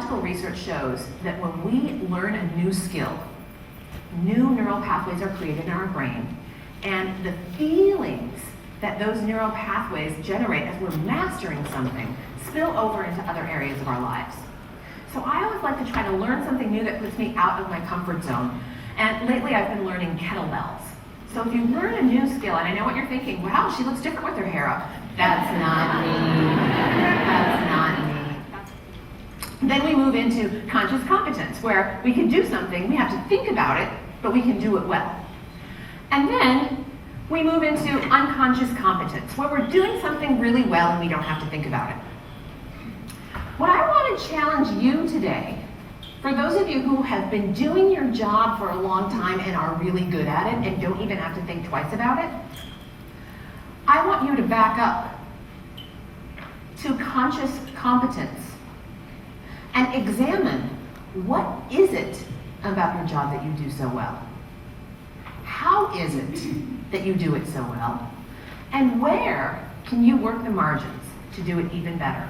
neurological research shows that when we learn a new skill, new neural pathways are created in our brain, and the feelings that those neural pathways generate as we're mastering something spill over into other areas of our lives. So I always like to try to learn something new that puts me out of my comfort zone. And lately I've been learning kettlebells. So if you learn a new skill, and I know what you're thinking, wow, she looks different with her hair up. That's not me. That's not me. Then we move into conscious competence, where we can do something, we have to think about it, but we can do it well. And then we move into unconscious competence, where we're doing something really well and we don't have to think about it. What I want to challenge you today, for those of you who have been doing your job for a long time and are really good at it and don't even have to think twice about it, I want you to back up to conscious competence and examine what is it about your job that you do so well? How is it that you do it so well? And where can you work the margins to do it even better?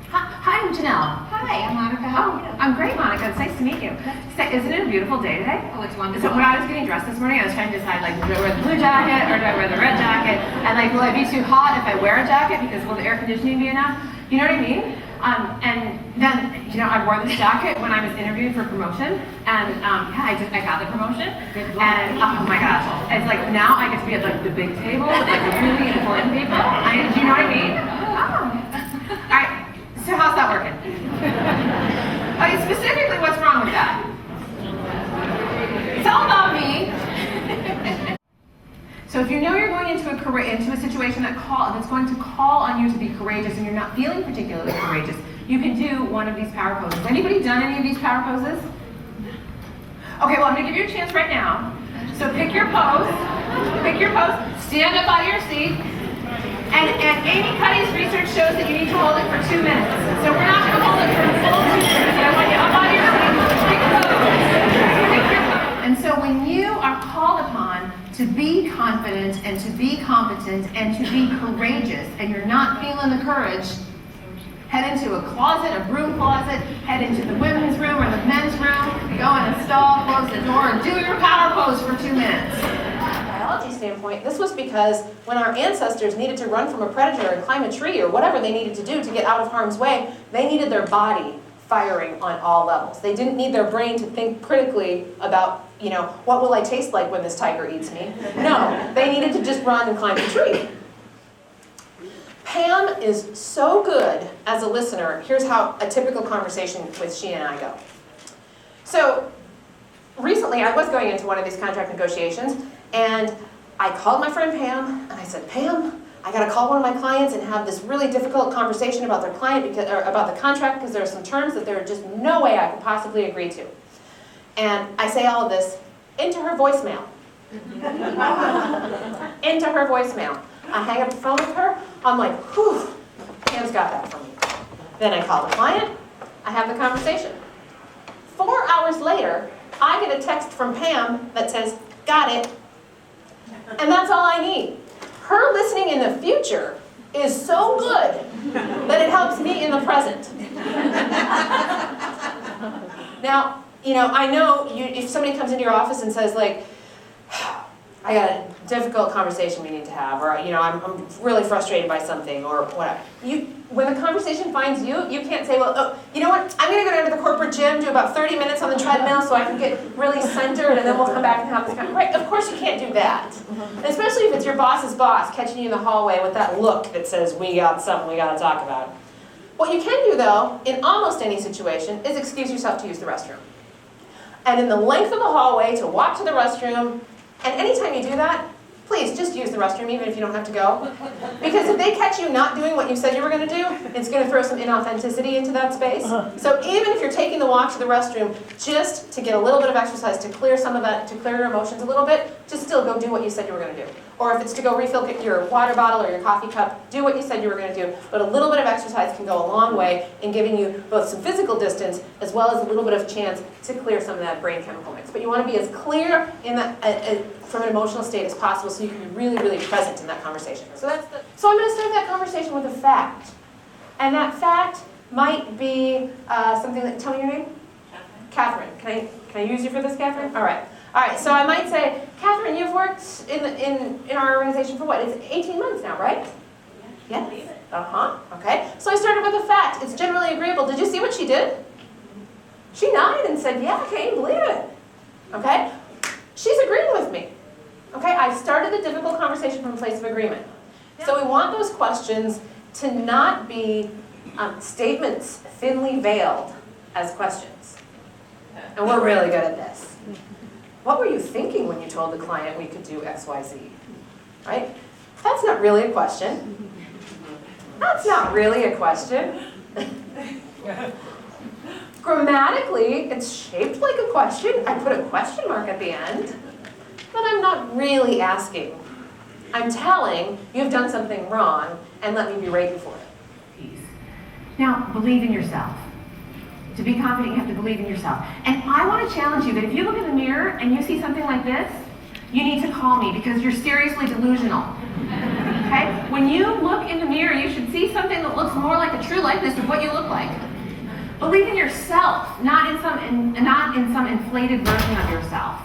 Hi, I'm Janelle. Hi, I'm Monica. How are you? I'm great, Monica. It's nice to meet you. Isn't it a beautiful day today? Oh, it's wonderful. So when I was getting dressed this morning, I was trying to decide, like, do I wear the blue jacket or do I wear the red jacket? And, like, will I be too hot if I wear a jacket because will the air conditioning be enough? You know what I mean? And then, you know, I wore this jacket when I was interviewing for promotion, and yeah, I got the promotion, and oh my gosh, it's like now I get to be at like the big table with like the really important people. Do you know what I mean? Oh. All right. So how's that working? Okay, specifically, what's wrong with that? It's all about me. So if you know you're going into a situation that's going to call on you to be courageous and you're not feeling particularly courageous, you can do one of these power poses. Anybody done any of these power poses? Okay, well I'm going to give you a chance right now. So pick your pose, stand up out of your seat, and Amy Cuddy's research shows that you need to hold it for 2 minutes. So we're not going to hold it for a full 2 minutes. I want you up out of your seat, pick a pose. And so when you are called upon to be confident and to be competent and to be courageous and you're not feeling the courage, head into a closet, a broom closet, head into the women's room or the men's room, go in a stall, close the door, and do your power pose for 2 minutes. Biology standpoint, this was because when our ancestors needed to run from a predator and climb a tree or whatever they needed to do to get out of harm's way, they needed their body firing on all levels. They didn't need their brain to think critically about, you know, what will I taste like when this tiger eats me? No, they needed to just run and climb the tree. Pam is so good as a listener. Here's how a typical conversation with she and I go. So recently I was going into one of these contract negotiations and I called my friend Pam and I said, Pam, I got to call one of my clients and have this really difficult conversation about their client or about the contract because there are some terms that there are just no way I could possibly agree to. And I say all of this into her voicemail. Into her voicemail. I hang up the phone with her. I'm like, whew, Pam's got that for me. Then I call the client. I have the conversation. 4 hours later, I get a text from Pam that says, got it. And that's all I need. Her listening in the future is so good that it helps me in the present. Now, you know, I know if somebody comes into your office and says like, I got a difficult conversation we need to have, or you know, I'm really frustrated by something, or whatever. When the conversation finds you, you can't say, well, oh, you know what, I'm going to go down to the corporate gym, do about 30 minutes on the treadmill so I can get really centered, and then we'll come back and have this conversation. Right, of course you can't do that. And especially if it's your boss's boss catching you in the hallway with that look that says, we got something we got to talk about. What you can do, though, in almost any situation, is excuse yourself to use the restroom. And in the length of the hallway to walk to the restroom, and anytime you do that, please just use the restroom even if you don't have to go. Because if they catch you not doing what you said you were going to do, it's going to throw some inauthenticity into that space. So even if you're taking the walk to the restroom just to get a little bit of exercise to clear some of that, to clear your emotions a little bit, just still go do what you said you were going to do. Or if it's to go refill your water bottle or your coffee cup, do what you said you were going to do. But a little bit of exercise can go a long way in giving you both some physical distance as well as a little bit of chance to clear some of that brain chemical mix. But you want to be as clear in that, from an emotional state as possible so you can be really, really present in that conversation. So I'm going to start that conversation with a fact. And that fact might be something that, tell me your name? Catherine. Can I use you for this, Catherine? All right. So I might say, Catherine, you've worked in our organization for what? It's 18 months now, right? Yes. Okay. So I started with a fact. It's generally agreeable. Did you see what she did? She nodded and said, yeah, I can't believe it. Okay? She's agreeing with me. Okay? I've started the difficult conversation from a place of agreement. So we want those questions to not be statements thinly veiled as questions. And we're really good at this. What were you thinking when you told the client we could do X, Y, Z? Right? That's not really a question. That's not really a question. Grammatically, it's shaped like a question. I put a question mark at the end. But I'm not really asking. I'm telling you've done something wrong and let me berate you for it. Now, believe in yourself. To be confident, you have to believe in yourself. And I want to challenge you that if you look in the mirror and you see something like this, you need to call me because you're seriously delusional. Okay? When you look in the mirror, you should see something that looks more like a true likeness of what you look like. Believe in yourself, not in some inflated version of yourself.